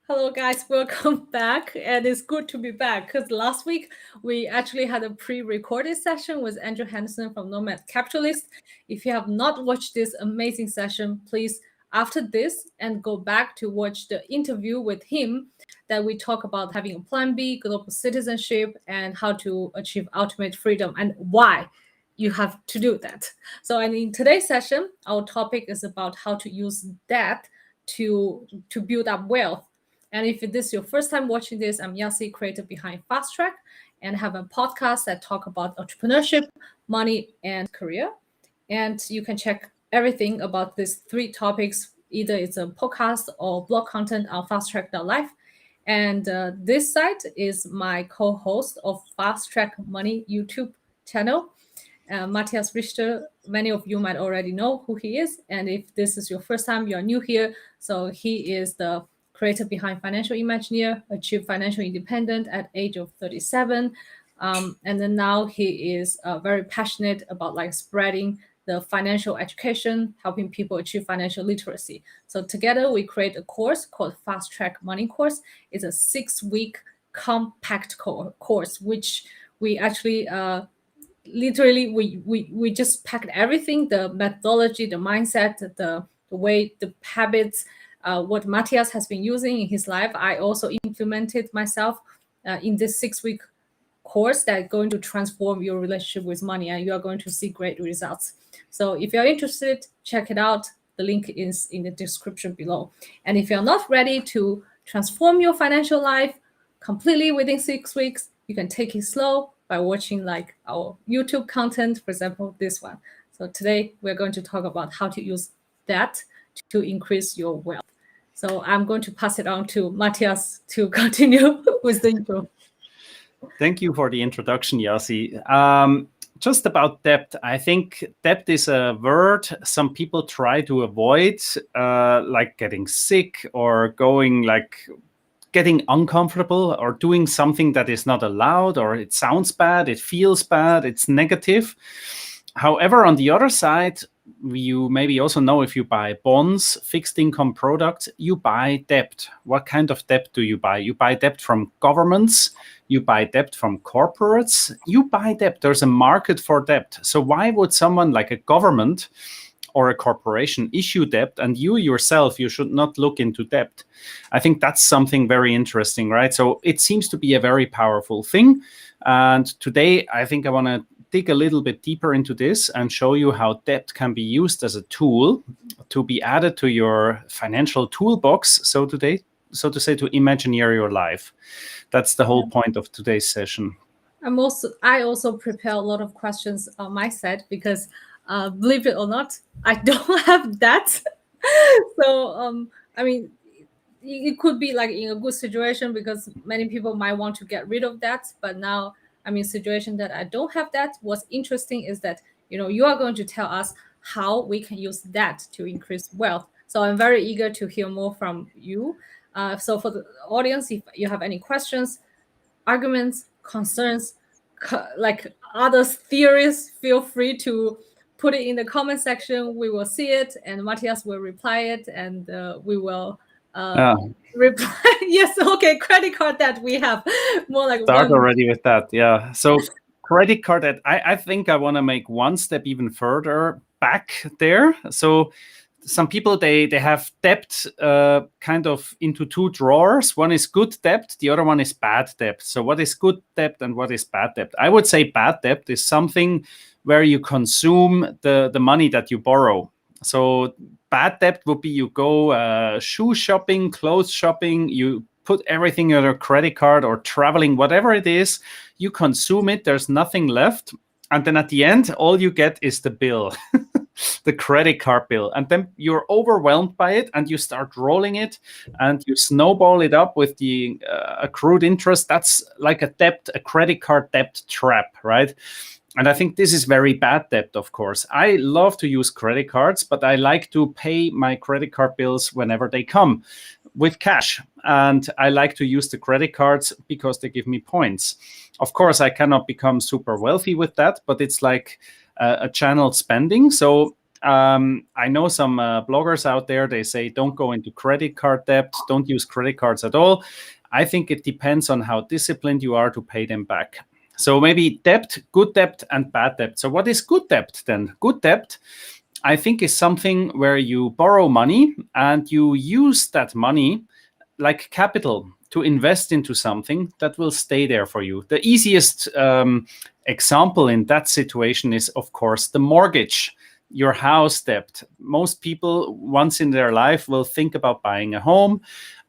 Hello, guys. Welcome back. And it's good to be back because last week we actually had a pre recorded session with Andrew Henderson from Nomad Capitalist. If you have not watched this amazing session, please, after this, and go back to watch the interview with him that we talk about having a plan B, global citizenship, and how to achieve ultimate freedom and why you have to do that. So, and in today's session, our topic is about how to use debt to build up wealth. And if this is your first time watching this, I'm Yasi, creator behind Fast Track, and have a podcast that talk about entrepreneurship, money, and career. And you can check everything about these three topics. Either it's a podcast or blog content on fasttrack.life. And this site is my co-host of Fast Track Money YouTube channel, Matthias Richter. Many of you might already know who he is. And if this is your first time, you're new here. So he is the creator behind Financial Imagineer, achieved financial independence at age of 37. And then now he is very passionate about like spreading the financial education, helping people achieve financial literacy. So together we create a course called Fast Track Money Course. It's a 6-week compact course, which we actually literally we just packed everything, the methodology, the mindset, the way, the habits, what Matthias has been using in his life. I also implemented myself in this 6-week course that's going to transform your relationship with money, and you are going to see great results. So if you're interested, check it out. The link is in the description below. And if you're not ready to transform your financial life completely within 6 weeks, you can take it slow by watching like our YouTube content, for example, this one. So today we're going to talk about how to use that to increase your wealth. So I'm going to pass it on to Matthias to continue with the intro. Thank you for the introduction, Yasi. Just about debt, I think debt is a word some people try to avoid, like getting sick or getting uncomfortable or doing something that is not allowed, or it sounds bad, it feels bad, it's negative. However, on the other side, you maybe also know if you buy bonds, fixed income products, you buy debt. What kind of debt do you buy? You buy debt from governments, you buy debt from corporates, you buy debt. There's a market for debt. So why would someone like a government or a corporation issue debt and you yourself, you should not look into debt? I think that's something very interesting, right? So it seems to be a very powerful thing. And today, I think I want to dig a little bit deeper into this and show you how debt can be used as a tool to be added to your financial toolbox, so to say, to imagineer your life. That's the whole point of today's session. I also prepare a lot of questions on my side because believe it or not, I don't have that. So I mean, it could be like in a good situation because many people might want to get rid of that. But now I'm in a situation that I don't have that. What's interesting is that, you are going to tell us how we can use that to increase wealth. So I'm very eager to hear more from you. So for the audience, if you have any questions, arguments, concerns, like other theories, feel free to put it in the comment section. We will see it, and Matthias will reply it, and we will reply. Yes, okay. Credit card debt, we have more like start already with that. Yeah. So credit card debt, I think I want to make one step even further back there. So some people, they have debt kind of into two drawers. One is good debt, the other one is bad debt. So what is good debt and what is bad debt? I would say bad debt is something where you consume the money that you borrow. So bad debt would be you go shoe shopping, clothes shopping, you put everything on your credit card or traveling, whatever it is, you consume it, there's nothing left. And then at the end, all you get is the bill, the credit card bill. And then you're overwhelmed by it and you start rolling it and you snowball it up with the accrued interest. That's like a credit card debt trap, right? And I think this is very bad debt, of course. I love to use credit cards, but I like to pay my credit card bills whenever they come with cash. And I like to use the credit cards because they give me points. Of course, I cannot become super wealthy with that, but it's like a channeled spending. So I know some bloggers out there, they say don't go into credit card debt, don't use credit cards at all. I think it depends on how disciplined you are to pay them back. So maybe debt, good debt and bad debt. So what is good debt then? Good debt, I think, is something where you borrow money and you use that money like capital to invest into something that will stay there for you. The easiest example in that situation is, of course, the mortgage, your house debt. Most people once in their life will think about buying a home.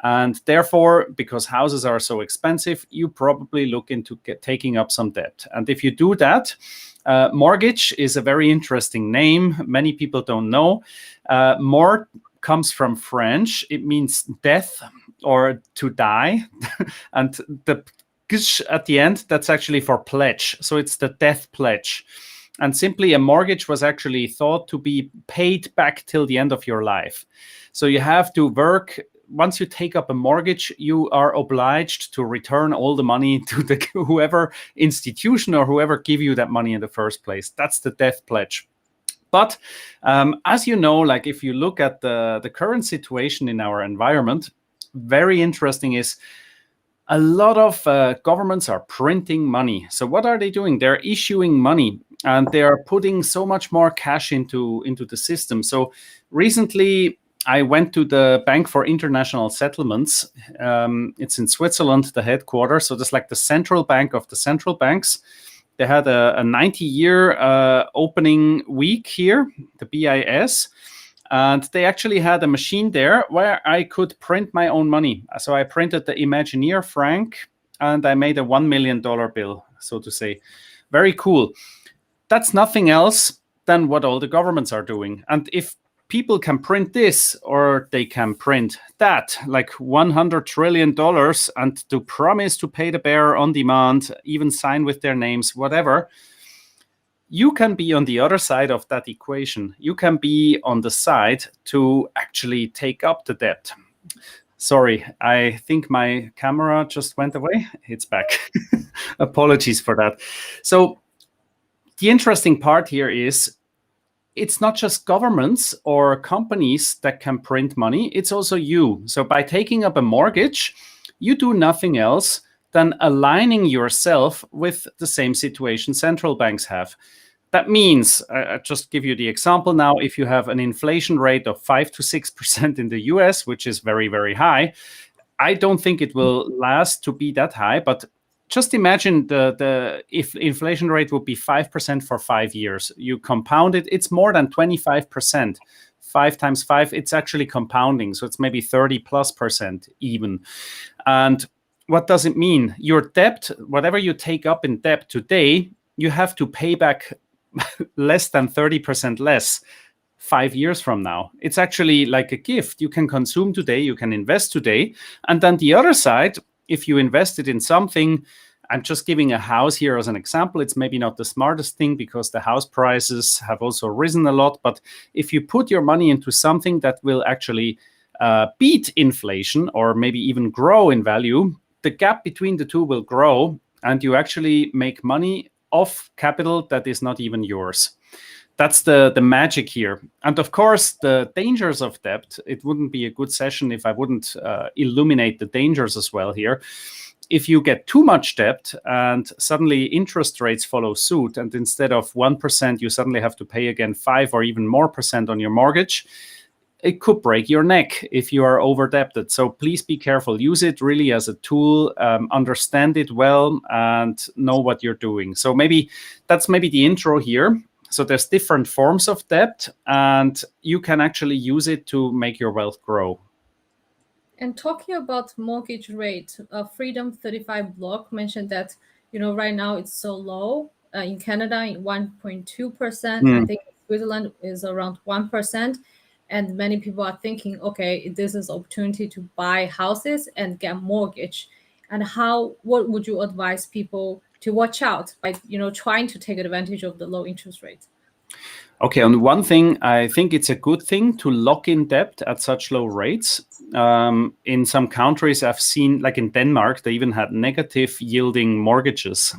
And therefore, because houses are so expensive, you probably look into taking up some debt. And if you do that, mortgage is a very interesting name. Many people don't know. Mort comes from French. It means death or to die. And the gish at the end, that's actually for pledge. So it's the death pledge. And simply a mortgage was actually thought to be paid back till the end of your life. So you have to work. Once you take up a mortgage, you are obliged to return all the money to the whoever institution or whoever give you that money in the first place. That's the death pledge. But as you know, like if you look at the current situation in our environment, very interesting is a lot of governments are printing money. So what are they doing? They're issuing money and they are putting so much more cash into the system. So recently, I went to the Bank for International Settlements. It's in Switzerland, the headquarters. So that's like the central bank of the central banks. They had a 90-year opening week here, the BIS. And they actually had a machine there where I could print my own money. So I printed the Imagineer franc and I made a $1 million bill, so to say. Very cool. That's nothing else than what all the governments are doing. And if people can print this or they can print that, like $100 trillion, and to promise to pay the bearer on demand, even sign with their names, whatever, you can be on the other side of that equation. You can be on the side to actually take up the debt. Sorry, I think my camera just went away. It's back. Apologies for that. So the interesting part here is it's not just governments or companies that can print money, it's also you. So by taking up a mortgage, you do nothing else than aligning yourself with the same situation central banks have. That means, I'll just give you the example now, if you have an inflation rate of 5 to 6% in the US, which is very, very high, I don't think it will last to be that high, but just imagine if inflation rate would be 5% for 5 years. You compound it, it's more than 25%. 5 times 5, it's actually compounding. So it's maybe 30+% even. And what does it mean? Your debt, whatever you take up in debt today, you have to pay back less than 30% less 5 years from now. It's actually like a gift. You can consume today, you can invest today. And then the other side, if you invested in something, I'm just giving a house here as an example. It's maybe not the smartest thing because the house prices have also risen a lot. But if you put your money into something that will actually beat inflation or maybe even grow in value, the gap between the two will grow and you actually make money off capital that is not even yours. That's the magic here. And of course, the dangers of debt, it wouldn't be a good session if I wouldn't illuminate the dangers as well here. If you get too much debt and suddenly interest rates follow suit, and instead of 1%, you suddenly have to pay again 5 or even more percent on your mortgage, it could break your neck if you are over-debted. So please be careful. Use it really as a tool, understand it well, and know what you're doing. So that's maybe the intro here. So there's different forms of debt, and you can actually use it to make your wealth grow. And talking about mortgage rate, Freedom 35 blog mentioned that, right now it's so low. In Canada, 1.2%. I think Switzerland is around 1%. And many people are thinking, okay, this is opportunity to buy houses and get mortgage. And what would you advise people to watch out by, trying to take advantage of the low interest rate? Okay, on one thing, I think it's a good thing to lock in debt at such low rates. In some countries, I've seen, like in Denmark, they even had negative yielding mortgages.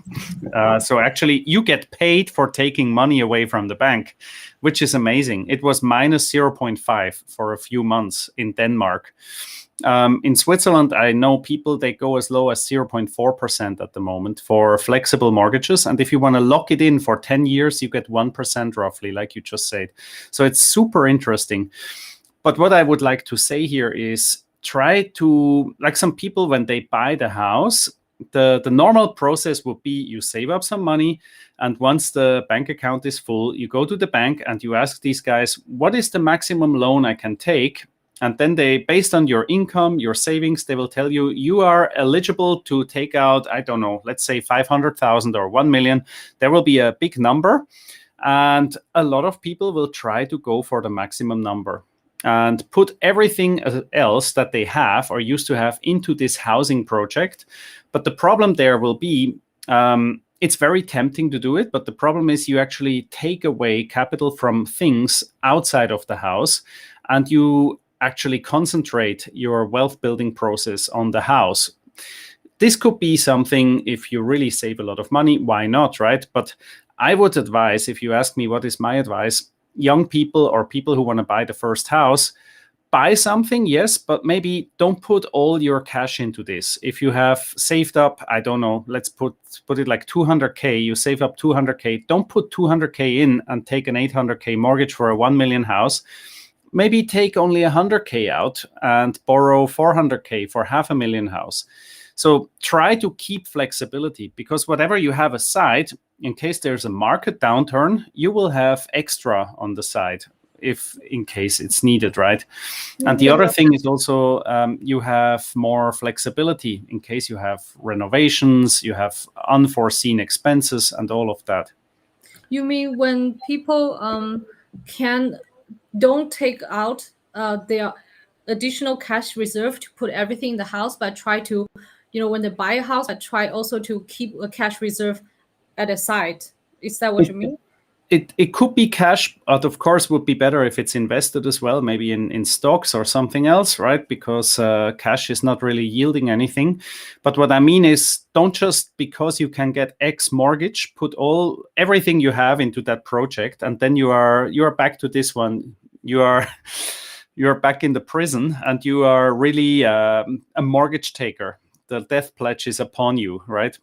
So actually, you get paid for taking money away from the bank. which is amazing. It was minus 0.5 for a few months in Denmark. In Switzerland, I know people, they go as low as 0.4% at the moment for flexible mortgages. And if you want to lock it in for 10 years, you get 1% roughly, like you just said. So it's super interesting. But what I would like to say here is try to, like some people, when they buy the house, the normal process would be you save up some money, and once the bank account is full, you go to the bank and you ask these guys, what is the maximum loan I can take? And then they, based on your income, your savings, they will tell you, you are eligible to take out, I don't know, let's say 500,000 or 1 million. There will be a big number. And a lot of people will try to go for the maximum number and put everything else that they have or used to have into this housing project. But the problem there will be, it's very tempting to do it, but the problem is you actually take away capital from things outside of the house, and you actually concentrate your wealth building process on the house. This could be something, if you really save a lot of money, why not, right? But I would advise, if you ask me what is my advice, young people or people who want to buy the first house, buy something, yes, but maybe don't put all your cash into this. If you have saved up, I don't know, let's put it like 200K, you save up 200K, don't put 200K in and take an 800K mortgage for a 1 million house. Maybe take only 100K out and borrow 400K for 500,000 house. So try to keep flexibility, because whatever you have aside, in case there's a market downturn, you will have extra on the side if in case it's needed, right? And the other thing is also you have more flexibility in case you have renovations, you have unforeseen expenses and all of that. You mean when people don't take out their additional cash reserve to put everything in the house, but try to, when they buy a house, but try also to keep a cash reserve at a side. Is that what you mean? It could be cash, but of course would be better if it's invested as well, maybe in stocks or something else, right? Because cash is not really yielding anything. But what I mean is, don't just because you can get X mortgage, put everything you have into that project, and then you are back to this one. You're back in the prison, and you are really a mortgage taker. The death pledge is upon you, right?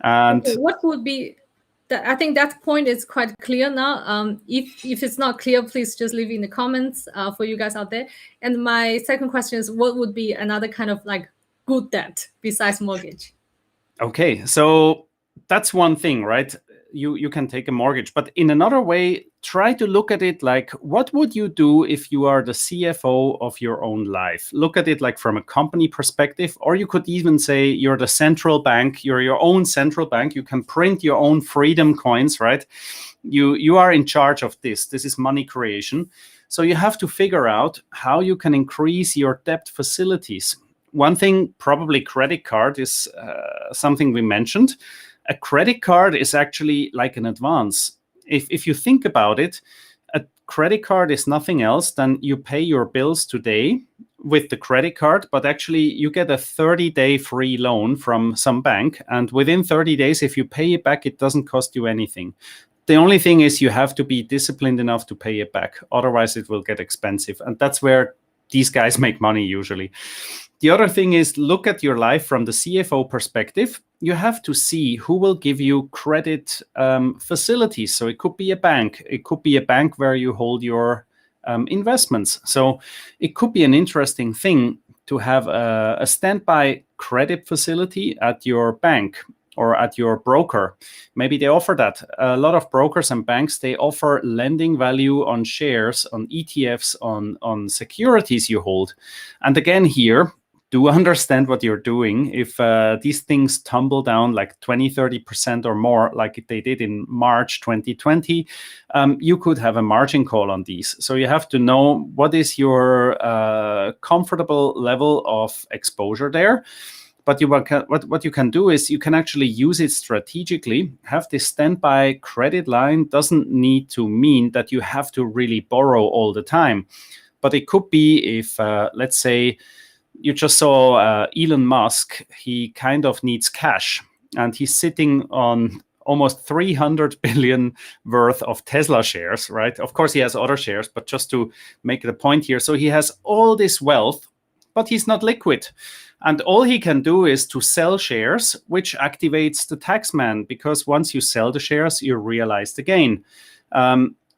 And okay, what would be? I think that point is quite clear now. If it's not clear, please just leave it in the comments for you guys out there. And my second question is, what would be another kind of like good debt besides mortgage? Okay, so that's one thing, right? You can take a mortgage, but in another way, try to look at it like, what would you do if you are the CFO of your own life? Look at it like from a company perspective, or you could even say you're the central bank, you're your own central bank. You can print your own freedom coins, right? You are in charge of this. This is money creation. So you have to figure out how you can increase your debt facilities. One thing, probably credit card is something we mentioned. A credit card is actually like an advance. If you think about it, a credit card is nothing else than you pay your bills today with the credit card, but actually you get a 30-day free loan from some bank. And within 30 days, if you pay it back, it doesn't cost you anything. The only thing is you have to be disciplined enough to pay it back. Otherwise, it will get expensive. And that's where these guys make money usually. The other thing is, look at your life from the CFO perspective. You have to see who will give you credit facilities. So it could be a bank. It could be a bank where you hold your investments. So it could be an interesting thing to have a standby credit facility at your bank or at your broker. Maybe they offer that. A lot of brokers and banks, they offer lending value on shares, on ETFs, on securities you hold. And again here, do understand what you're doing. If these things tumble down like 20-30% or more, like they did in March 2020, you could have a margin call on these. So you have to know what is your comfortable level of exposure there. But what you can do is you can actually use it strategically. Have this standby credit line doesn't need to mean that you have to really borrow all the time. But it could be if, let's say, you just saw Elon Musk, he kind of needs cash and he's sitting on almost 300 billion worth of Tesla shares, right? Of course, he has other shares, but just to make the point here. So he has all this wealth, but he's not liquid. And all he can do is to sell shares, which activates the taxman, because once you sell the shares, you realize the gain.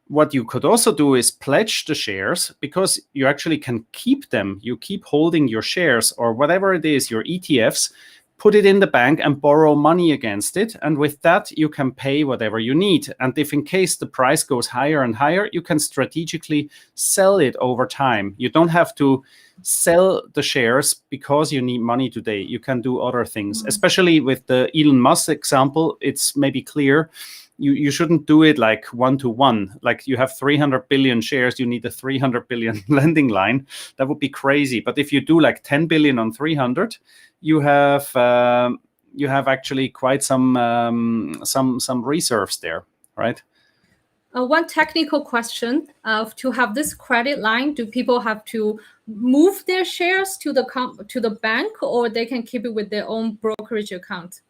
What you could also do is pledge the shares, because you actually can keep them. You keep holding your shares or whatever it is, your ETFs, put it in the bank and borrow money against it. And with that, you can pay whatever you need. And if in case the price goes higher and higher, you can strategically sell it over time. You don't have to sell the shares because you need money today. You can do other things, especially with the Elon Musk example. It's maybe clear. You shouldn't do it like 1-to-1. Like you have 300 billion shares, you need a 300 billion lending line. That would be crazy. But if you do like 10 billion on 300, you have actually quite some reserves there, right? One technical question: to have this credit line, do people have to move their shares to the bank, or they can keep it with their own brokerage account?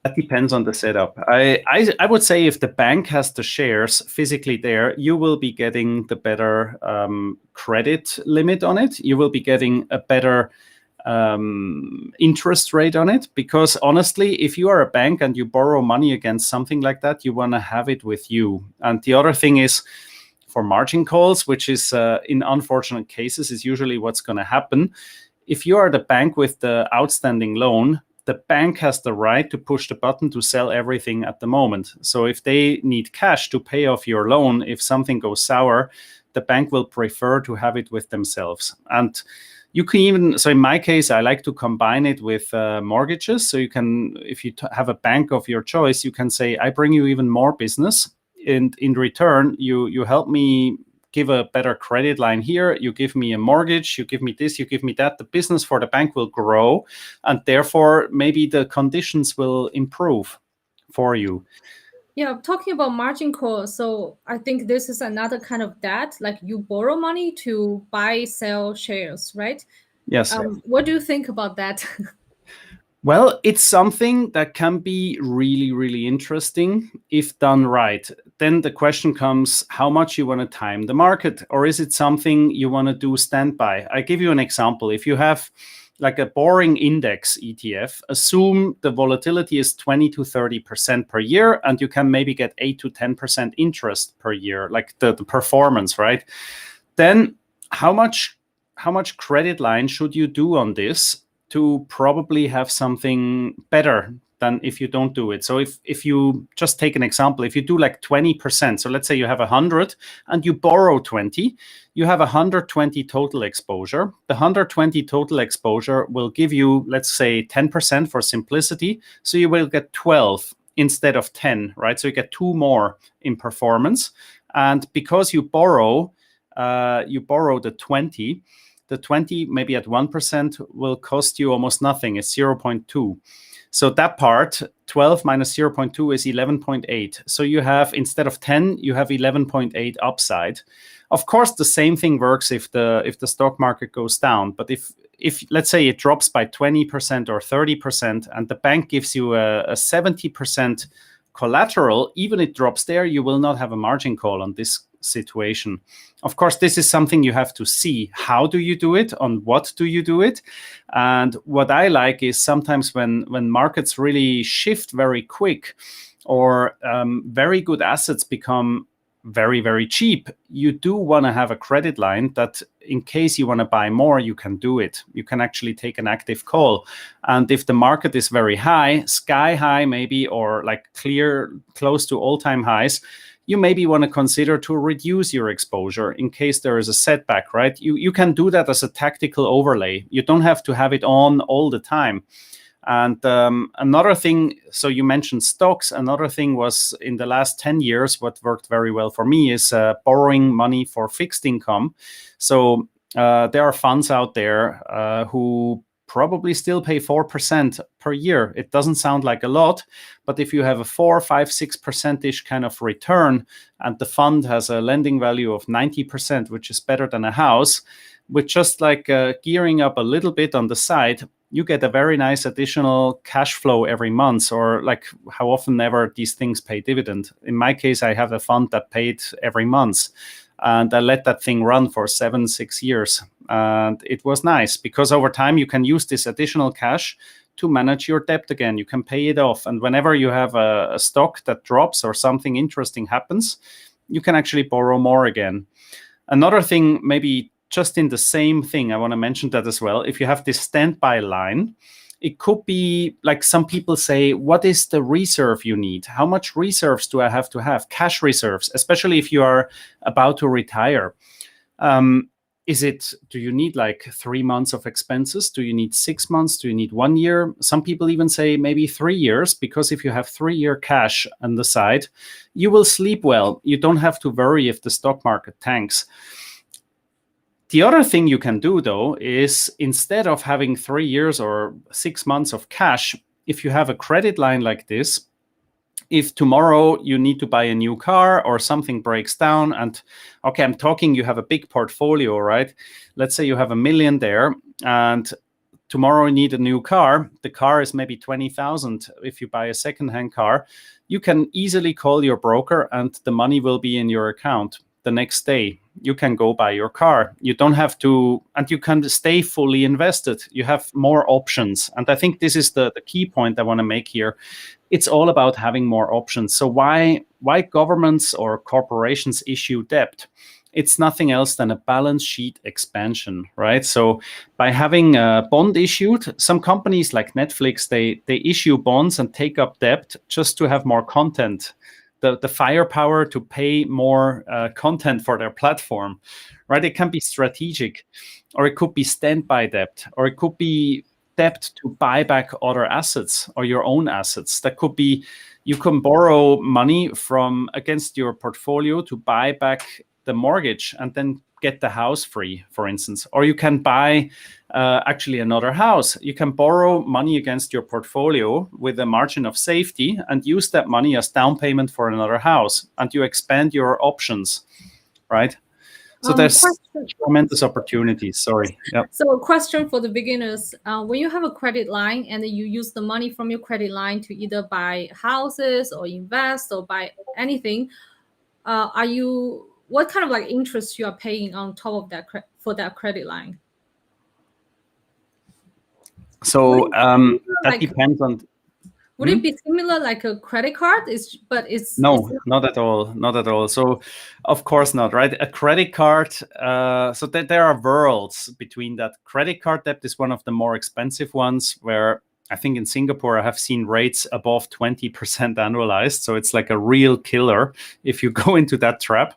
That depends on the setup. I would say if the bank has the shares physically there, you will be getting the better credit limit on it. You will be getting a better interest rate on it, because honestly, if you are a bank and you borrow money against something like that, you want to have it with you. And the other thing is, for margin calls, which is in unfortunate cases is usually what's going to happen. If you are the bank with the outstanding loan, the bank has the right to push the button to sell everything at the moment. So if they need cash to pay off your loan, if something goes sour, the bank will prefer to have it with themselves. And you can even, so in my case, I like to combine it with mortgages. So you can, if you have a bank of your choice, you can say, I bring you even more business. And in return, you help me give a better credit line here, you give me a mortgage, you give me this, you give me that. The business for the bank will grow, and therefore maybe the conditions will improve for you. Yeah, talking about margin call, so I think this is another kind of debt, like you borrow money to buy, sell shares, right? Yes. What do you think about that? Well, it's something that can be really, really interesting if done right. Then the question comes, how much you want to time the market, or is it something you want to do standby? I give you an example. If you have like a boring index ETF, assume the volatility is 20 to 30% per year, and you can maybe get 8 to 10% interest per year, like the performance, right? Then how much credit line should you do on this to probably have something better than if you don't do it? So if you just take an example, if you do like 20%, so let's say you have 100 and you borrow 20, you have 120 total exposure. The 120 total exposure will give you, let's say, 10% for simplicity. So you will get 12 instead of 10, right? So you get 2 more in performance. And because you borrow the 20, the 20 maybe at 1% will cost you almost nothing. It's 0.2. So that part, 12 minus 0.2 is 11.8. So you have, instead of 10, you have 11.8 upside. Of course, the same thing works if the stock market goes down. But if let's say it drops by 20% or 30%, and the bank gives you a 70% collateral, even it drops there, you will not have a margin call on this situation. Of course, this is something you have to see. How do you do it? On what do you do it? And what I like is sometimes when markets really shift very quick, or very good assets become very, very cheap, you do want to have a credit line that in case you want to buy more, you can do it. You can actually take an active call. And if the market is very high, sky high maybe, or like close to all-time highs, you maybe want to consider to reduce your exposure in case there is a setback, right? You can do that as a tactical overlay. You don't have to have it on all the time. And another thing, so you mentioned stocks. Another thing was, in the last 10 years, what worked very well for me is borrowing money for fixed income. So there are funds out there who probably still pay 4% per year. It doesn't sound like a lot, but if you have a 4, 5, 6%-ish kind of return, and the fund has a lending value of 90%, which is better than a house, with just like gearing up a little bit on the side, you get a very nice additional cash flow every month, or like how often ever these things pay dividend. In my case, I have a fund that paid every month, and I let that thing run for 6 years. And it was nice because over time you can use this additional cash to manage your debt again. You can pay it off. And whenever you have a stock that drops or something interesting happens, you can actually borrow more again. Another thing, maybe just in the same thing, I want to mention that as well. If you have this standby line, it could be like some people say, what is the reserve you need? How much reserves do I have to have? Cash reserves, especially if you are about to retire. Do you need like 3 months of expenses? Do you need 6 months? Do you need 1 year? Some people even say maybe 3 years, because if you have 3-year cash on the side, you will sleep well. You don't have to worry if the stock market tanks. The other thing you can do, though, is instead of having 3 years or 6 months of cash, if you have a credit line like this, if tomorrow you need to buy a new car or something breaks down, and okay, I'm talking, you have a big portfolio, right? Let's say you have $1 million there, and tomorrow you need a new car. The car is maybe 20,000. If you buy a secondhand car, you can easily call your broker and the money will be in your account the next day. You can go buy your car. You don't have to, and you can stay fully invested. You have more options. And I think this is the key point I want to make here. It's all about having more options. So why governments or corporations issue debt? It's nothing else than a balance sheet expansion, right? So by having a bond issued, some companies like Netflix, they issue bonds and take up debt just to have more content, the firepower to pay more content for their platform, right? It can be strategic, or it could be standby debt, or it could be debt to buy back other assets or your own assets. That could be, you can borrow money from against your portfolio to buy back the mortgage and then get the house free, for instance. Or you can buy actually another house. You can borrow money against your portfolio with a margin of safety and use that money as down payment for another house. And you expand your options, right? So there's tremendous opportunities. Sorry. Yep. So a question for the beginners. When you have a credit line and you use the money from your credit line to either buy houses or invest or buy anything, what kind of like interest you are paying on top of that for that credit line? So that depends on. Would it be similar like a credit card? No, not at all. Not at all. So, of course not, right? A credit card. So there are worlds between that. Credit card debt is one of the more expensive ones, where I think in Singapore I have seen rates above 20% annualized. So it's like a real killer if you go into that trap.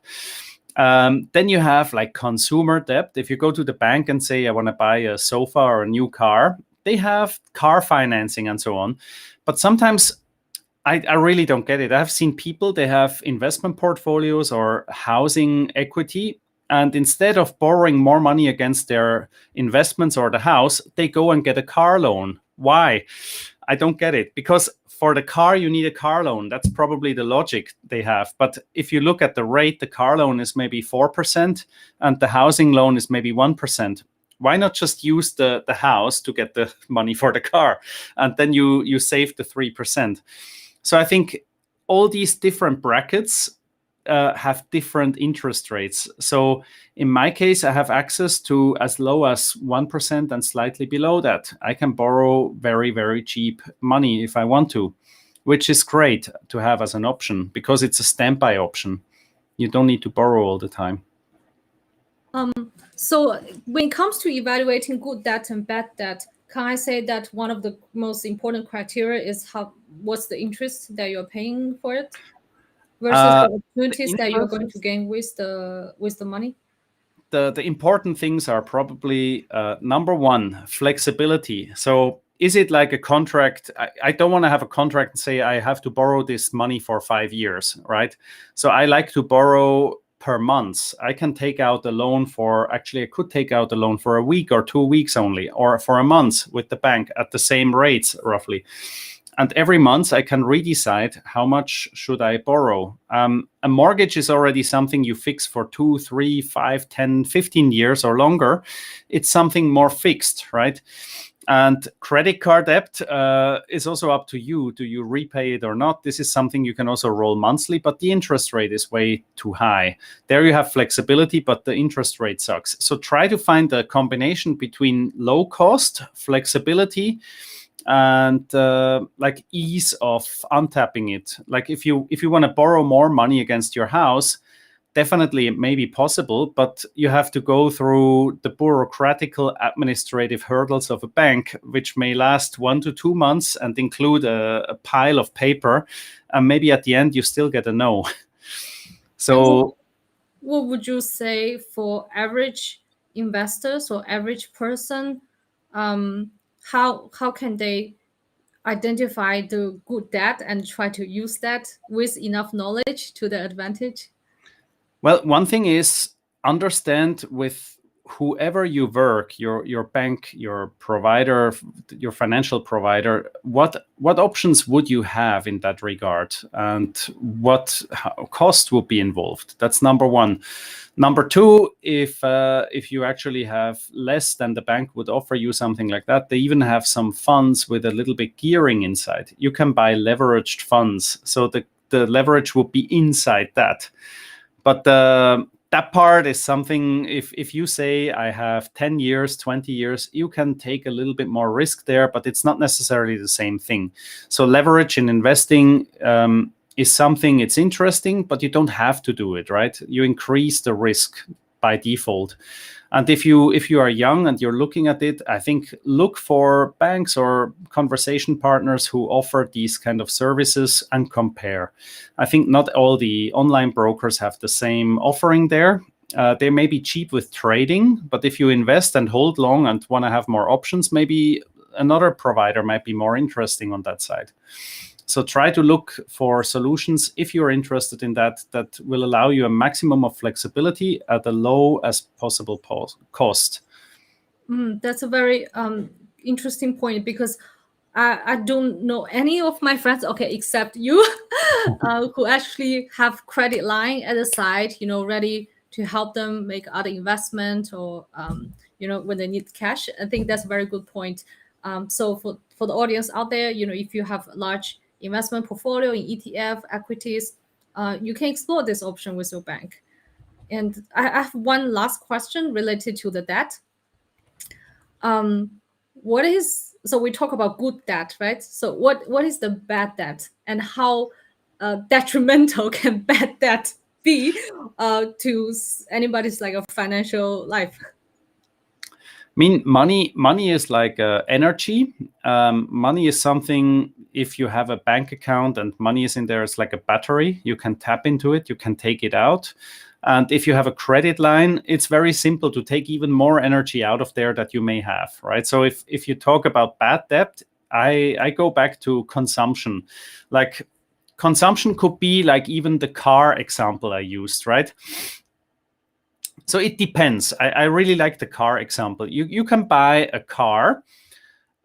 Then you have like consumer debt. If you go to the bank and say, I want to buy a sofa or a new car, they have car financing and so on. But sometimes I really don't get it. I've seen people, they have investment portfolios or housing equity, and instead of borrowing more money against their investments or the house, they go and get a car loan. Why? I don't get it. Because for the car, you need a car loan. That's probably the logic they have. But if you look at the rate, the car loan is maybe 4% and the housing loan is maybe 1%. Why not just use the house to get the money for the car? And then you save the 3%. So I think all these different brackets have different interest rates. So in my case, I have access to as low as 1% and slightly below that. I can borrow very, very cheap money if I want to, which is great to have as an option because it's a standby option. You don't need to borrow all the time. So when it comes to evaluating good debt and bad debt, can I say that one of the most important criteria is what's the interest that you're paying for it versus the opportunities that you're going to gain with the money? The important things are probably number one, flexibility. So is it like a contract? I don't want to have a contract and say I have to borrow this money for 5 years, right? So I like to borrow per month. I can take out a loan I could take out a loan for a week or 2 weeks only, or for a month with the bank at the same rates roughly. And every month I can redecide how much should I borrow. A mortgage is already something you fix for 2, 3, 5, 10, 15 years or longer. It's something more fixed, right? And credit card debt is also up to you. Do you repay it or not? This is something you can also roll monthly, but the interest rate is way too high. There you have flexibility, but the interest rate sucks. So try to find a combination between low cost, flexibility, and like ease of untapping it. Like if you want to borrow more money against your house, definitely it may be possible, but you have to go through the bureaucratical administrative hurdles of a bank, which may last 1 to 2 months and include a pile of paper, and maybe at the end you still get a no. So what would you say for average investors or average person? How can they identify the good debt and try to use that with enough knowledge to their advantage? well, one thing is understand with whoever you work, your bank, your provider, your financial provider, what options would you have in that regard, and what cost would be involved. That's number one. Number two, if you actually have less than the bank would offer you something like that, they even have some funds with a little bit gearing inside. You can buy leveraged funds, so the leverage would be inside that. But that part is something, if you say I have 10 years, 20 years, you can take a little bit more risk there, but it's not necessarily the same thing. So leverage in investing is something, it's interesting, but you don't have to do it, right? You increase the risk by default. And if you are young and you're looking at it, I think look for banks or conversation partners who offer these kind of services and compare. I think not all the online brokers have the same offering there. They may be cheap with trading, but if you invest and hold long and want to have more options, maybe another provider might be more interesting on that side. So try to look for solutions if you're interested in that will allow you a maximum of flexibility at a low as possible cost. That's a very interesting point, because I don't know any of my friends, okay, except you, who actually have credit line at the side, ready to help them make other investment, or when they need cash. I think that's a very good point. So for the audience out there, if you have a large investment portfolio in ETF equities, you can explore this option with your bank. And I have one last question related to the debt. So we talk about good debt, right? So what is the bad debt, and how detrimental can bad debt be to anybody's like a financial life? I mean, money is like energy. Money is something, if you have a bank account and money is in there, it's like a battery. You can tap into it, you can take it out. And if you have a credit line, it's very simple to take even more energy out of there that you may have, right? So if you talk about bad debt, I go back to consumption. Like consumption could be like even the car example I used, right? So it depends. I really like the car example. You can buy a car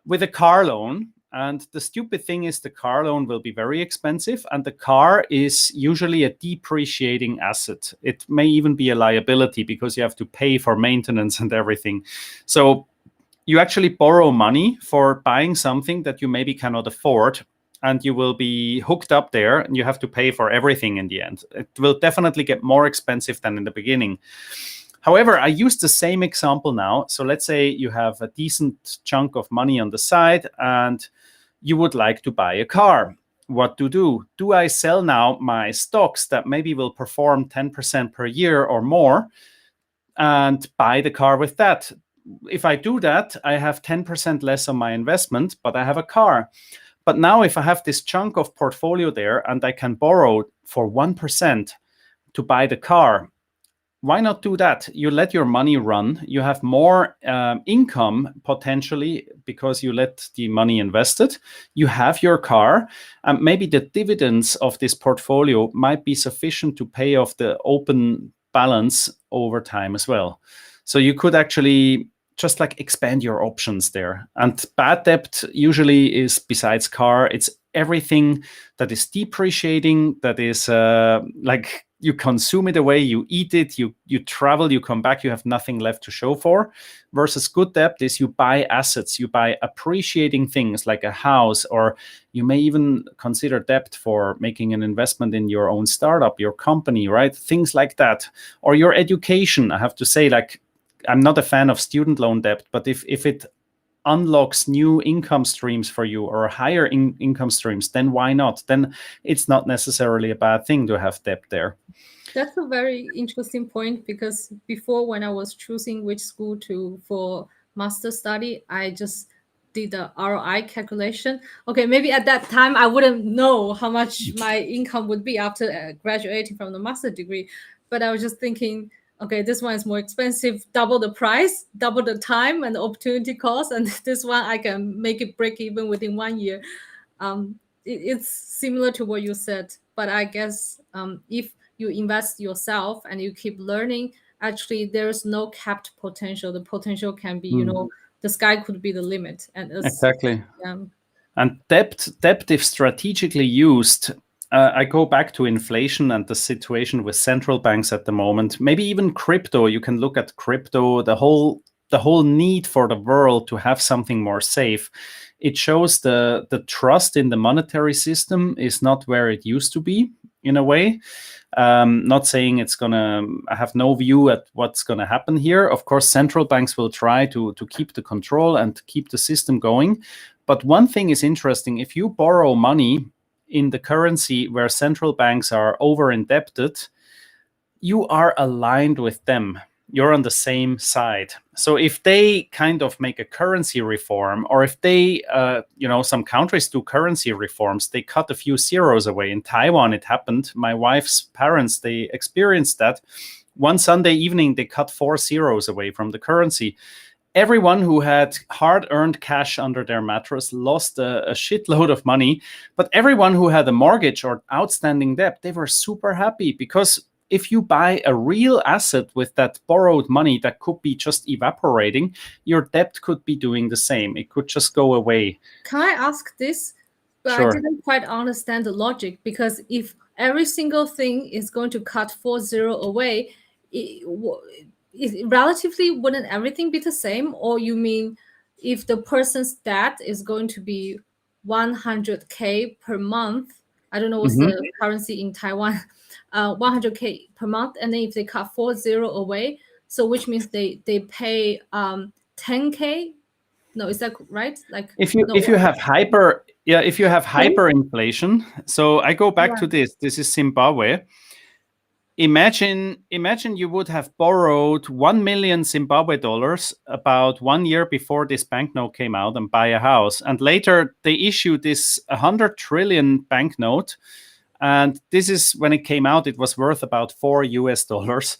with a car loan, and the stupid thing is the car loan will be very expensive, and the car is usually a depreciating asset. It may even be a liability because you have to pay for maintenance and everything. So you actually borrow money for buying something that you maybe cannot afford, and you will be hooked up there and you have to pay for everything in the end. It will definitely get more expensive than in the beginning. However, I use the same example now. So let's say you have a decent chunk of money on the side and you would like to buy a car. What to do? Do I sell now my stocks that maybe will perform 10% per year or more and buy the car with that? If I do that, I have 10% less on my investment, but I have a car. But now if I have this chunk of portfolio there and I can borrow for 1% to buy the car, why not do that? You let your money run. You have more income potentially because you let the money invested. You have your car. Maybe the dividends of this portfolio might be sufficient to pay off the open balance over time as well. So you could actually just like expand your options there. And bad debt usually is, besides car, it's everything that is depreciating, that is like you consume it away, you eat it, you travel, you come back, you have nothing left to show for. Versus good debt is you buy assets, you buy appreciating things like a house, or you may even consider debt for making an investment in your own startup, your company, right? Things like that. Or your education. I have to say, like, I'm not a fan of student loan debt, but if it unlocks new income streams for you or higher income streams, then why not? Then it's not necessarily a bad thing to have debt there. That's a very interesting point, because before, when I was choosing which school for master study, I just did the ROI calculation. Okay, maybe at that time I wouldn't know how much my income would be after graduating from the master degree, but I was just thinking, okay, this one is more expensive, double the price, double the time and the opportunity cost, and this one I can make it break even within 1 year. It's similar to what you said, but I guess if you invest yourself and you keep learning, actually there's no capped potential. The potential can be, the sky could be the limit. And exactly. And debt, if strategically used, I go back to inflation and the situation with central banks at the moment. Maybe even crypto. You can look at crypto, the whole need for the world to have something more safe. It shows the trust in the monetary system is not where it used to be, in a way. Not saying it's gonna. I have no view at what's gonna happen here. Of course, central banks will try to keep the control and keep the system going. But one thing is interesting: if you borrow money in the currency where central banks are over indebted, you are aligned with them. You're on the same side. So if they kind of make a currency reform, or if they, some countries do currency reforms, they cut a few zeros away. In Taiwan, it happened. My wife's parents, they experienced that. One Sunday evening, they cut 4 zeros away from the currency. Everyone who had hard-earned cash under their mattress lost a shitload of money. But everyone who had a mortgage or outstanding debt, they were super happy, because if you buy a real asset with that borrowed money that could be just evaporating, your debt could be doing the same. It could just go away. Can I ask this? But Sure. I didn't quite understand the logic, because if every single thing is going to cut 40 away, relatively wouldn't everything be the same? Or you mean if the person's debt is going to be 100K per month, I don't know what's the currency in Taiwan, 100K per month, and then if they cut 40 away, so which means they pay 10K. No, is that right? Like, if you have hyperinflation. So I go back to this. This is Zimbabwe. Imagine you would have borrowed 1 million Zimbabwe dollars about 1 year before this banknote came out and buy a house. And later they issued this 100 trillion banknote. And this is when it came out, it was worth about $4.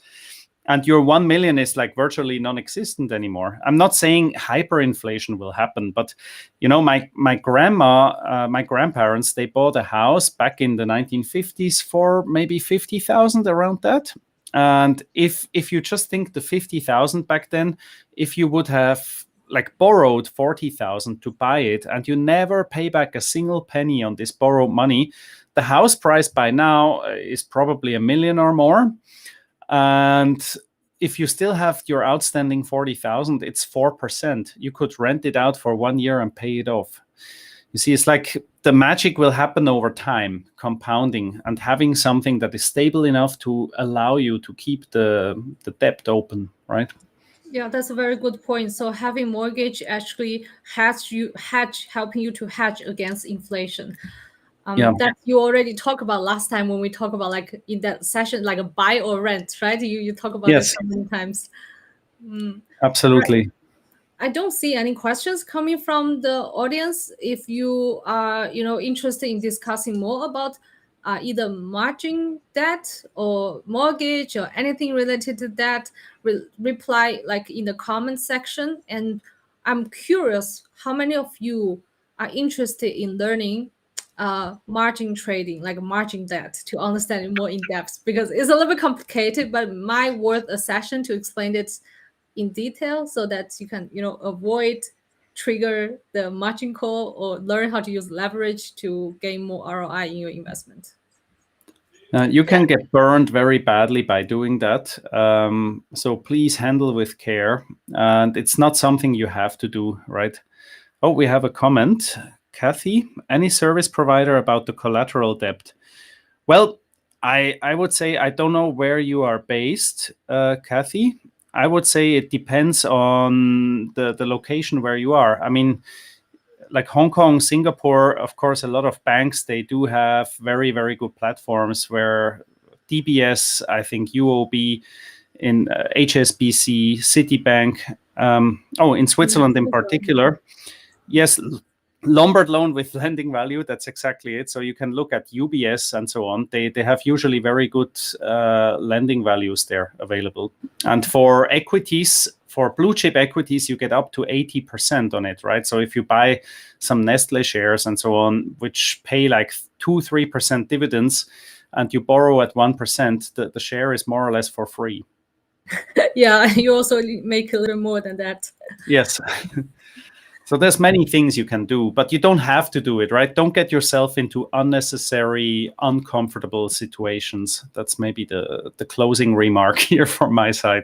And your 1 million is like virtually non-existent anymore. I'm not saying hyperinflation will happen, but my grandma, my grandparents, they bought a house back in the 1950s for maybe 50,000, around that. And if you just think the 50,000 back then, if you would have like borrowed 40,000 to buy it, and you never pay back a single penny on this borrowed money, the house price by now is probably $1 million or more. And if you still have your outstanding 40,000, it's 4%. You could rent it out for 1 year and pay it off. You see, it's like the magic will happen over time, compounding, and having something that is stable enough to allow you to keep the debt open, right? Yeah, that's a very good point. So having mortgage actually helping you to hedge against inflation. That you already talked about last time when we talk about, like, in that session, like a buy or rent, right? You talk about this so many times. Absolutely. Right. I don't see any questions coming from the audience. If you are, interested in discussing more about either margin debt or mortgage or anything related to that, reply like in the comment section. And I'm curious how many of you are interested in learning margin trading, like margin debt, to understand it more in depth, because it's a little bit complicated, but might worth a session to explain it in detail, so that you can avoid trigger the margin call, or learn how to use leverage to gain more ROI in your investment. You can get burned very badly by doing that. So please handle with care. And it's not something you have to do, right? Oh, we have a comment. Kathy, any service provider about the collateral debt? Well, I would say I don't know where you are based, Kathy. I would say it depends on the location where you are. I mean, like Hong Kong, Singapore, of course, a lot of banks, they do have very, very good platforms where DBS, I think UOB, in HSBC, Citibank, in Switzerland in particular. Yes, Lombard loan with lending value, that's exactly it. So you can look at UBS and so on. They have usually very good lending values there available. And for equities, for blue chip equities, you get up to 80% on it, right? So if you buy some Nestle shares and so on, which pay like 2-3% dividends, and you borrow at 1%, the share is more or less for free. Yeah, you also make a little more than that. Yes. So there's many things you can do, but you don't have to do it, right? Don't get yourself into unnecessary, uncomfortable situations. That's maybe the closing remark here from my side.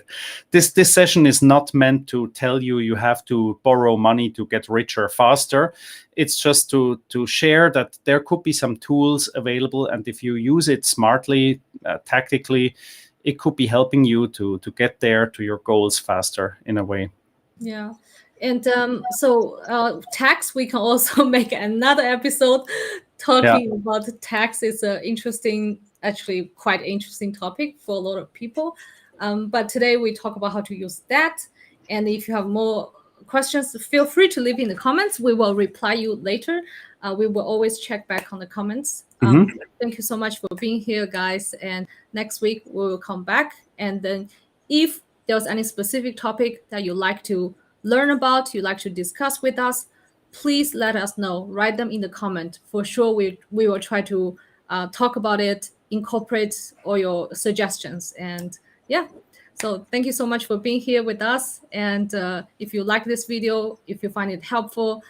This session is not meant to tell you you have to borrow money to get richer faster. It's just to share that there could be some tools available, and if you use it smartly, tactically, it could be helping you to get there to your goals faster in a way. Yeah. And tax, we can also make another episode talking about tax. It's a interesting, actually quite interesting topic for a lot of people. But today we talk about how to use that. And if you have more questions, feel free to leave in the comments. We will reply you later. We will always check back on the comments. Thank you so much for being here, guys. And next week we will come back. And then if there's any specific topic that you like to learn about, you like to discuss with us, please let us know. Write them in the comment. For sure, we will try to talk about it, incorporate all your suggestions. And yeah, so thank you so much for being here with us. And if you like this video, if you find it helpful,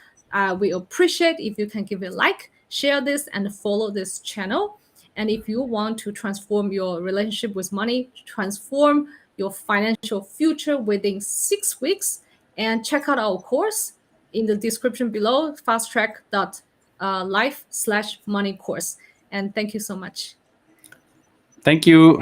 we appreciate if you can give it a like, share this, and follow this channel. And if you want to transform your relationship with money, transform your financial future within 6 weeks, and check out our course in the description below, fasttrack.life/money course. And thank you so much. Thank you.